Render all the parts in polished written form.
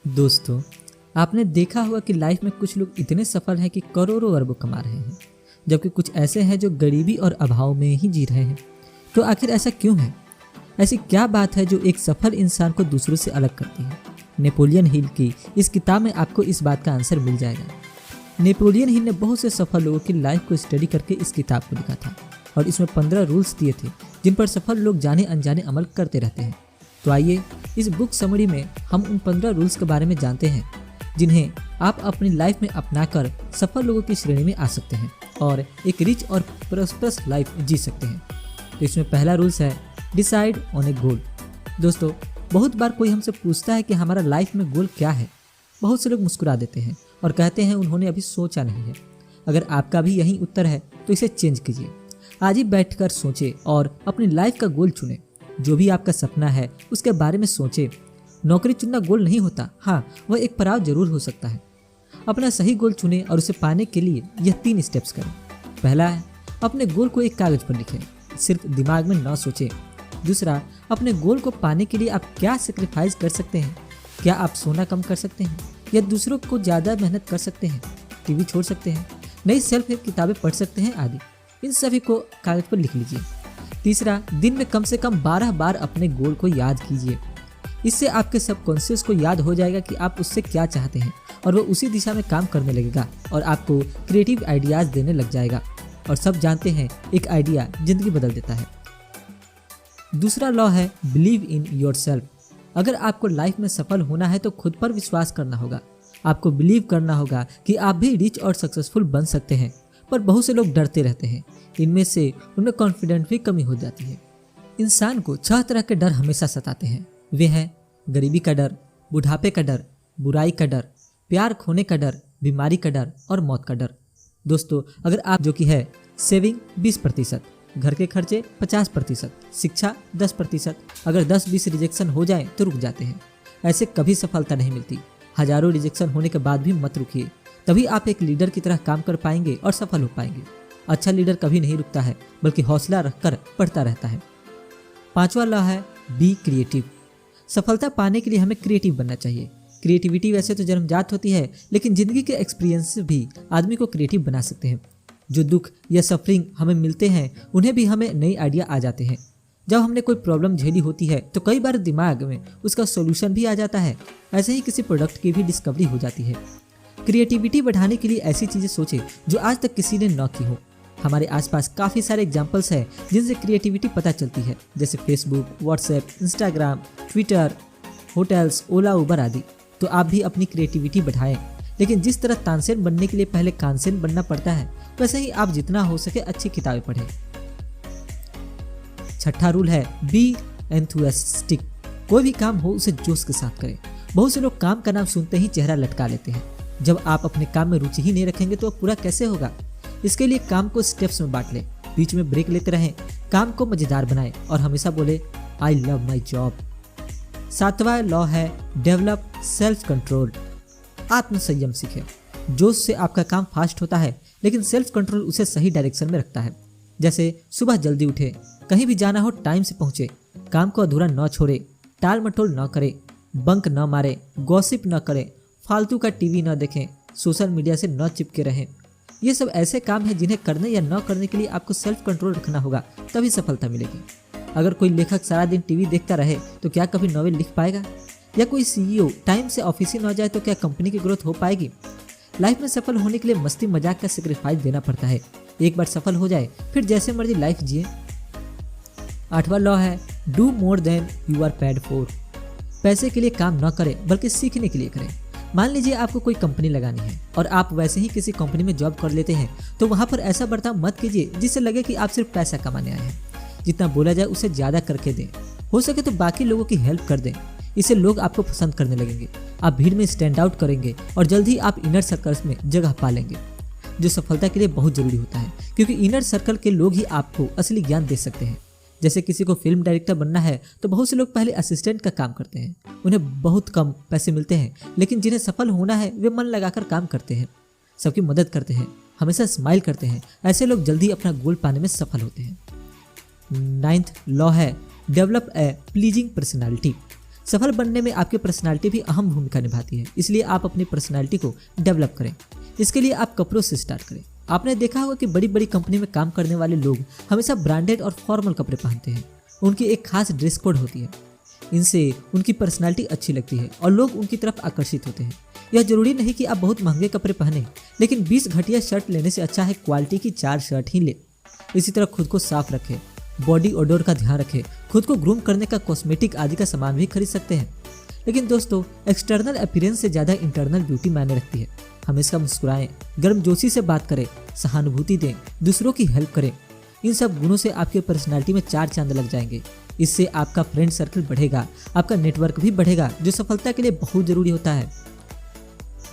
दोस्तों, आपने देखा होगा कि लाइफ में कुछ लोग इतने सफल हैं कि करोड़ों अरबों कमा रहे हैं, जबकि कुछ ऐसे हैं जो गरीबी और अभाव में ही जी रहे हैं। तो आखिर ऐसा क्यों है? ऐसी क्या बात है जो एक सफल इंसान को दूसरों से अलग करती है? नेपोलियन हिल की इस किताब में आपको इस बात का आंसर मिल जाएगा। नेपोलियन हिल ने बहुत से सफल लोगों की लाइफ को स्टडी करके इस किताब को लिखा था और इसमें 15 रूल्स दिए थे जिन पर सफल लोग जाने अनजाने अमल करते रहते हैं। तो आइए इस बुक समरी में हम उन 15 रूल्स के बारे में जानते हैं जिन्हें आप अपनी लाइफ में अपनाकर सफल लोगों की श्रेणी में आ सकते हैं और एक रिच और प्रॉस्परस लाइफ जी सकते हैं। तो इसमें पहला रूल्स है डिसाइड ऑन ए गोल। दोस्तों, बहुत बार कोई हमसे पूछता है कि हमारा लाइफ में गोल क्या है। बहुत से लोग मुस्कुरा देते हैं और कहते हैं उन्होंने अभी सोचा नहीं है। अगर आपका भी यही उत्तर है तो इसे चेंज कीजिए। आज ही बैठकर सोचें और अपनी लाइफ का गोल चुनें। जो भी आपका सपना है उसके बारे में सोचें। नौकरी चुनना गोल नहीं होता, हाँ वह एक पड़ाव जरूर हो सकता है। अपना सही गोल चुनें और उसे पाने के लिए यह 3 स्टेप्स करें। पहला है अपने गोल को एक कागज पर लिखें, सिर्फ दिमाग में न सोचें। दूसरा, अपने गोल को पाने के लिए आप क्या सेक्रीफाइस कर सकते हैं। क्या आप सोना कम कर सकते हैं या दूसरों को ज़्यादा मेहनत कर सकते हैं, टीवी छोड़ सकते हैं, नई सेल्फ हेल्प किताबें पढ़ सकते हैं आदि। इन सभी को कागज पर लिख लीजिए। तीसरा, दिन में कम से कम 12 बार अपने गोल को याद कीजिए। इससे आपके सबकॉन्शियस को याद हो जाएगा कि आप उससे क्या चाहते हैं और वो उसी दिशा में काम करने लगेगा और आपको क्रिएटिव आइडियाज देने लग जाएगा। और सब जानते हैं एक आइडिया जिंदगी बदल देता है। दूसरा लॉ है बिलीव इन योरसेल्फ। अगर आपको लाइफ में सफल होना है तो खुद पर विश्वास करना होगा। आपको बिलीव करना होगा कि आप भी रिच और सक्सेसफुल बन सकते हैं। पर बहुत से लोग डरते रहते हैं। इनमें से उनमें कॉन्फिडेंस भी कमी हो जाती है। इंसान को 6 तरह के डर हमेशा सताते हैं। वे हैं गरीबी का डर, बुढ़ापे का डर, बुराई का डर, प्यार खोने का डर, बीमारी का डर और मौत का डर। दोस्तों, अगर आप जो कि है सेविंग 20%, घर के खर्चे 50%, शिक्षा 10%, अगर 10-20 रिजेक्शन हो जाए तो रुक जाते हैं। ऐसे कभी सफलता नहीं मिलती। हजारों रिजेक्शन होने के बाद भी मत रुकिए, तभी आप एक लीडर की तरह काम कर पाएंगे और सफल हो पाएंगे। अच्छा लीडर कभी नहीं रुकता है, बल्कि हौसला रखकर बढ़ता रहता है। 5वां लॉ है बी क्रिएटिव। सफलता पाने के लिए हमें क्रिएटिव बनना चाहिए। क्रिएटिविटी वैसे तो जन्मजात होती है, लेकिन जिंदगी के एक्सपीरियंस भी आदमी को क्रिएटिव बना सकते हैं। जो दुख या सफरिंग हमें मिलते हैं उन्हें भी हमें नई आइडिया आ जाते हैं। जब हमने कोई प्रॉब्लम झेली होती है तो कई बार दिमाग में उसका सॉल्यूशन भी आ जाता है। ऐसे ही किसी प्रोडक्ट की भी डिस्कवरी हो जाती है। क्रिएटिविटी बढ़ाने के लिए ऐसी चीज़ें सोचें जो आज तक किसी ने न की हो। हमारे आसपास काफ़ी सारे एग्जाम्पल्स हैं जिनसे क्रिएटिविटी पता चलती है, जैसे Facebook, WhatsApp, Instagram, Twitter, hotels, Ola, Uber आदि। तो आप भी अपनी क्रिएटिविटी बढ़ाएं, लेकिन जिस तरह तानसेन बनने के लिए पहले कानसेन बनना पड़ता है, वैसे ही आप जितना हो सके अच्छी किताबें पढ़ें। 6ठा रूल है बी एंथुसियास्टिक। कोई भी काम हो उसे जोश के साथ करें। बहुत से लोग काम का नाम सुनते ही चेहरा लटका लेते हैं। जब आप अपने काम में रुचि ही नहीं रखेंगे तो पूरा कैसे होगा? इसके लिए काम को स्टेप्स में बांट लें, बीच में ब्रेक लेते रहें, काम को मजेदार बनाएं और हमेशा बोले आई लव माई जॉब। 7वां लॉ है डेवलप सेल्फ कंट्रोल। आत्म संयम सीखें। जोश से आपका काम फास्ट होता है, लेकिन सेल्फ कंट्रोल उसे सही डायरेक्शन में रखता है। जैसे सुबह जल्दी उठे, कहीं भी जाना हो टाइम से पहुंचे, काम को अधूरा न छोड़े, टाल मटोल न करे, बंक न मारे, गॉसिप न करें, फालतू का टीवी न देखें, सोशल मीडिया से न चिपके रहें। ये सब ऐसे काम हैं जिन्हें करने या न करने के लिए आपको सेल्फ कंट्रोल रखना होगा, तभी सफलता मिलेगी। अगर कोई लेखक सारा दिन टीवी देखता रहे तो क्या कभी नॉवेल लिख पाएगा? या कोई सीईओ टाइम से ऑफिस ही न जाए तो क्या कंपनी की ग्रोथ हो पाएगी? लाइफ में सफल होने के लिए मस्ती मजाक का सेक्रीफाइस देना पड़ता है। एक बार सफल हो जाए फिर जैसे मर्जी लाइफ जिए। 8वां लॉ है do more than you are paid for. पैसे के लिए काम न करें बल्कि सीखने के लिए करें। मान लीजिए आपको कोई कंपनी लगानी है और आप वैसे ही किसी कंपनी में जॉब कर लेते हैं, तो वहाँ पर ऐसा बर्ताव मत कीजिए जिससे लगे कि आप सिर्फ पैसा कमाने आए हैं। जितना बोला जाए उससे ज़्यादा करके दें। हो सके तो बाकी लोगों की हेल्प कर दें। इससे लोग आपको पसंद करने लगेंगे, आप भीड़ में स्टैंड आउट करेंगे और जल्द ही आप इनर सर्कल्स में जगह पा लेंगे, जो सफलता के लिए बहुत जरूरी होता है, क्योंकि इनर सर्कल के लोग ही आपको असली ज्ञान दे सकते हैं। जैसे किसी को फिल्म डायरेक्टर बनना है तो बहुत से लोग पहले असिस्टेंट का काम करते हैं। उन्हें बहुत कम पैसे मिलते हैं, लेकिन जिन्हें सफल होना है वे मन लगाकर काम करते हैं, सबकी मदद करते हैं, हमेशा स्माइल करते हैं। ऐसे लोग जल्दी अपना गोल पाने में सफल होते हैं। 9th लॉ है डेवलप ए प्लीजिंग पर्सनालिटी। सफल बनने में आपकी पर्सनालिटी भी अहम भूमिका निभाती है, इसलिए आप अपनी पर्सनालिटी को डेवलप करें। इसके लिए आप कपड़ों से स्टार्ट करें। आपने देखा होगा कि बड़ी बड़ी कंपनी में काम करने वाले लोग हमेशा ब्रांडेड और फॉर्मल कपड़े पहनते हैं। उनकी एक खास ड्रेस कोड होती है। इनसे उनकी पर्सनालिटी अच्छी लगती है और लोग उनकी तरफ आकर्षित होते हैं। यह जरूरी नहीं कि आप बहुत महंगे कपड़े पहने, लेकिन 20 घटिया शर्ट लेने से अच्छा है क्वालिटी की 4 शर्ट ही ले। इसी तरह खुद को साफ रखें, बॉडी ओडोर का ध्यान रखें। खुद को ग्रूम करने का कॉस्मेटिक आदि का सामान भी खरीद सकते हैं। लेकिन दोस्तों, एक्सटर्नल अपीयरेंस से ज़्यादा इंटरनल ब्यूटी मायने रखती है। हमेशा मुस्कुराएं, गर्मजोशी से बात करें, सहानुभूति दें, दूसरों की हेल्प करें। इन सब गुणों से आपके पर्सनालिटी में 4 चांद लग जाएंगे। इससे आपका फ्रेंड सर्कल बढ़ेगा, आपका नेटवर्क भी बढ़ेगा, जो सफलता के लिए बहुत जरूरी होता है।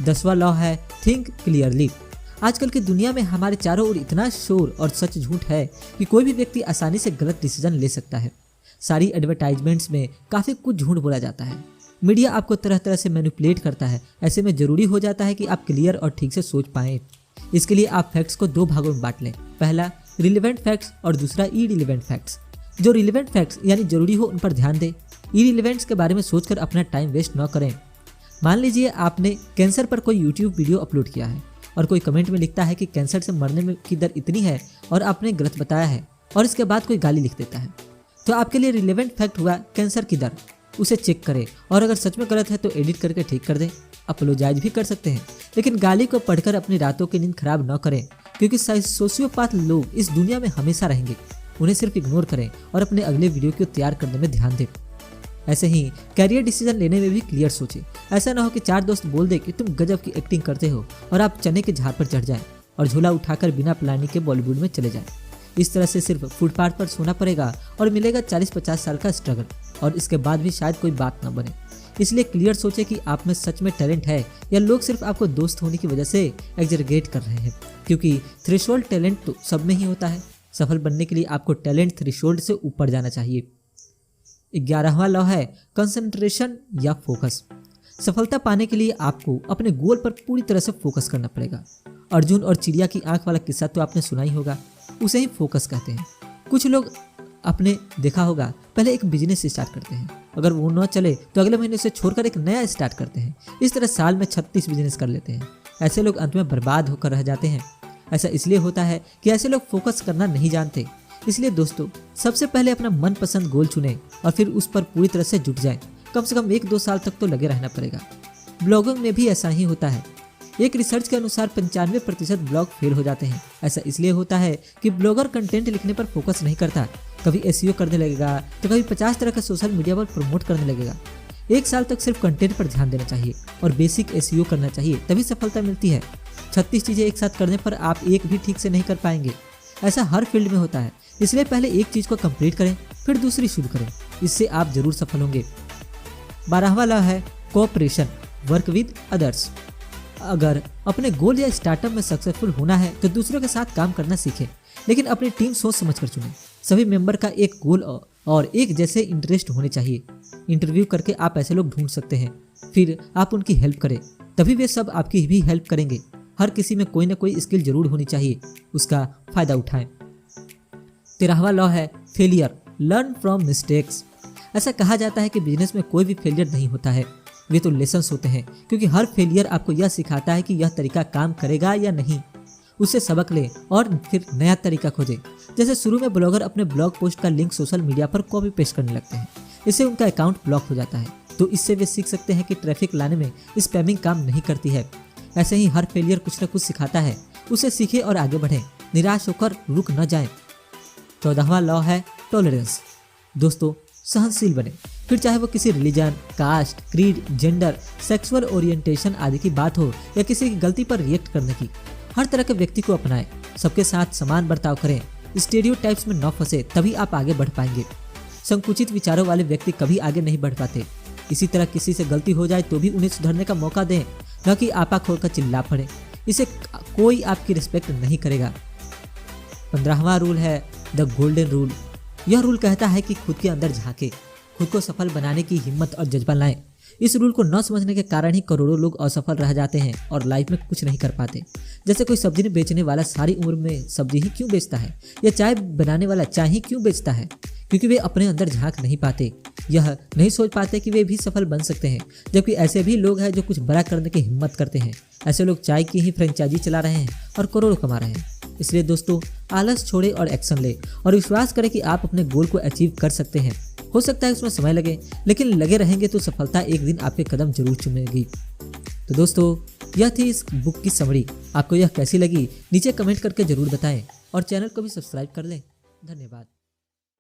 10वां लॉ है थिंक क्लियरली। आजकल की दुनिया में हमारे चारों ओर इतना शोर और सच झूठ है कि कोई भी व्यक्ति आसानी से गलत डिसीजन ले सकता है। सारी एडवर्टाइजमेंट्स में काफ़ी कुछ झूठ बोला जाता है। मीडिया आपको तरह तरह से मैनिपुलेट करता है। ऐसे में जरूरी हो जाता है कि आप क्लियर और ठीक से सोच पाएं। इसके लिए आप फैक्ट्स को 2 भागों में बांट लें। पहला रिलेवेंट फैक्ट्स और दूसरा इरिलेवेंट फैक्ट्स। जो रिलेवेंट फैक्ट्स यानी जरूरी हो उन पर ध्यान दें। इरिलेवेंट्स के बारे में सोचकर अपना टाइम वेस्ट न करें। मान लीजिए आपने कैंसर पर कोई यूट्यूब वीडियो अपलोड किया है और कोई कमेंट में लिखता है कि कैंसर से मरने में की दर इतनी है और आपने गलत बताया है, और इसके बाद कोई गाली लिख देता है। तो आपके लिए रिलेवेंट फैक्ट हुआ कैंसर की दर। उसे चेक करें और अगर सच में गलत है तो एडिट करके ठीक कर दें। अपोलोजाइज भी कर सकते हैं, लेकिन गाली को पढ़कर अपनी रातों की नींद खराब न करें, क्योंकि सोशियोपैथ लोग इस दुनिया में हमेशा रहेंगे। उन्हें सिर्फ इग्नोर करें और अपने अगले वीडियो को तैयार करने में ध्यान दें। ऐसे ही कैरियर डिसीजन लेने में भी क्लियर सोचें। ऐसा ना हो कि 4 दोस्त बोल दे कि तुम गजब की एक्टिंग करते हो और आप चने के झाड़ पर चढ़ जाएं और झूला उठाकर बिना प्लानिंग के बॉलीवुड में चले जाएं। इस तरह से सिर्फ फुटपाथ पर सोना पड़ेगा और मिलेगा 40-50 साल का स्ट्रगल, और इसके बाद भी शायद कोई बात न बने। इसलिए क्लियर सोचें कि आप में सच में टैलेंट है या लोग सिर्फ आपको दोस्त होने की वजह से एग्जैगरेट कर रहे हैं, क्योंकि थ्रेशोल्ड टैलेंट तो सब में ही होता है। सफल बनने के लिए आपको टैलेंट थ्रेशोल्ड से ऊपर जाना चाहिए। 11वां लॉ है कंसंट्रेशन या फोकस। सफलता पाने के लिए आपको अपने गोल पर पूरी तरह से फोकस करना पड़ेगा। अर्जुन और चिड़िया की आंख वाला किस्सा तो आपने सुना ही होगा, उसे ही फोकस कहते हैं। कुछ लोग आपने देखा होगा पहले एक बिजनेस स्टार्ट करते हैं, अगर वो न चले तो अगले महीने उसे छोड़कर एक नया स्टार्ट करते हैं। इस तरह साल में 36 बिजनेस कर लेते हैं। ऐसे लोग अंत में बर्बाद होकर रह जाते हैं। ऐसा इसलिए होता है कि ऐसे लोग फोकस करना नहीं जानते। इसलिए दोस्तों, सबसे पहले अपना मनपसंद गोल चुनें और फिर उस पर पूरी तरह से जुट जाएं। कम से कम 1-2 साल तक तो लगे रहना पड़ेगा। ब्लॉगिंग में भी ऐसा ही होता है। एक रिसर्च के अनुसार 95% ब्लॉग फेल हो जाते हैं। ऐसा इसलिए होता है कि ब्लॉगर कंटेंट लिखने पर फोकस नहीं करता। कभी एसईओ करने लगेगा तो कभी 50 तरह का सोशल मीडिया पर प्रमोट करने लगेगा। 1 साल तक सिर्फ कंटेंट पर ध्यान देना चाहिए और बेसिक एसईओ करना चाहिए, तभी सफलता मिलती है। 36 चीज़ें एक साथ करने पर आप एक भी ठीक से नहीं कर पाएंगे। ऐसा हर फील्ड में होता है। इसलिए पहले एक चीज़ को कंप्लीट करें, फिर दूसरी शुरू करें। इससे आप जरूर सफल होंगे। 12वां लॉ है कोऑपरेशन, वर्क विद अदर्स। अगर अपने गोल या स्टार्टअप में सक्सेसफुल होना है तो दूसरों के साथ काम करना सीखें, लेकिन अपनी टीम सोच समझकर चुनें। सभी मेंबर का एक गोल और एक जैसे इंटरेस्ट होने चाहिए। इंटरव्यू करके आप ऐसे लोग ढूंढ सकते हैं, फिर आप उनकी हेल्प करें, तभी वे सब आपकी भी हेल्प करेंगे। हर किसी में कोई ना कोई स्किल जरूर होनी चाहिए, उसका फायदा उठाएं। 13वां लॉ है फेलियर, लर्न फ्रॉम मिस्टेक्स। ऐसा कहा जाता है कि बिजनेस में कोई भी फेलियर नहीं होता है, वे तो लेसन्स होते हैं, क्योंकि हर फेलियर आपको यह सिखाता है कि यह तरीका काम करेगा या नहीं। उससे सबक लें और फिर नया तरीका खोजें। जैसे शुरू में ब्लॉगर अपने ब्लॉग पोस्ट का लिंक सोशल मीडिया पर कॉपी पेस्ट करने लगते हैं, इससे उनका अकाउंट ब्लॉक हो जाता है। तो इससे वे सीख सकते हैं कि ट्रैफिक लाने में स्पैमिंग काम नहीं करती है। ऐसे ही हर फेलियर कुछ न कुछ सिखाता है, उसे सीखें और आगे बढ़ें, निराश होकर रुक न जाएं। 14वां लॉ है टॉलरेंस। दोस्तों, सहनशील बने, फिर चाहे वो किसी religion, caste, creed, gender, sexual orientation आदि की बात हो या किसी की गलती पर रिएक्ट करने की। हर तरह के व्यक्ति को अपनाएं, सबके साथ समान बर्ताव करें, स्टेरियोटाइप्स में न फंसे, तभी आप आगे बढ़ पाएंगे। संकुचित विचारों वाले व्यक्ति कभी आगे नहीं बढ़ पाते। इसी तरह किसी से गलती हो जाए तो भी उन्हें सुधरने का मौका दें, न कि आपा खोलकर चिल्ला पड़े। इसे कोई आपकी रिस्पेक्ट नहीं करेगा। 15वां रूल है द गोल्डन रूल। यह रूल कहता है कि खुद के अंदर झांके, खुद को सफल बनाने की हिम्मत और जज्बा लाएं। इस रूल को न समझने के कारण ही करोड़ों लोग असफल रह जाते हैं और लाइफ में कुछ नहीं कर पाते। जैसे कोई सब्जी बेचने वाला सारी उम्र में सब्जी ही क्यों बेचता है, या चाय बनाने वाला चाय ही क्यों बेचता है? क्योंकि वे अपने अंदर झांक नहीं पाते, यह नहीं सोच पाते कि वे भी सफल बन सकते हैं। जबकि ऐसे भी लोग हैं जो कुछ बड़ा करने की हिम्मत करते हैं। ऐसे लोग चाय की ही फ्रेंचाइजी चला रहे हैं और करोड़ों कमा रहे हैं। इसलिए दोस्तों, आलस छोड़े और एक्शन ले और विश्वास करें कि आप अपने गोल को अचीव कर सकते हैं। हो सकता है उसमें समय लगे, लेकिन लगे रहेंगे तो सफलता एक दिन आपके कदम जरूर चूमेगी। तो दोस्तों, यह थी इस बुक की समरी। आपको यह कैसी लगी नीचे कमेंट करके जरूर बताएं और चैनल को भी सब्सक्राइब कर लें। धन्यवाद।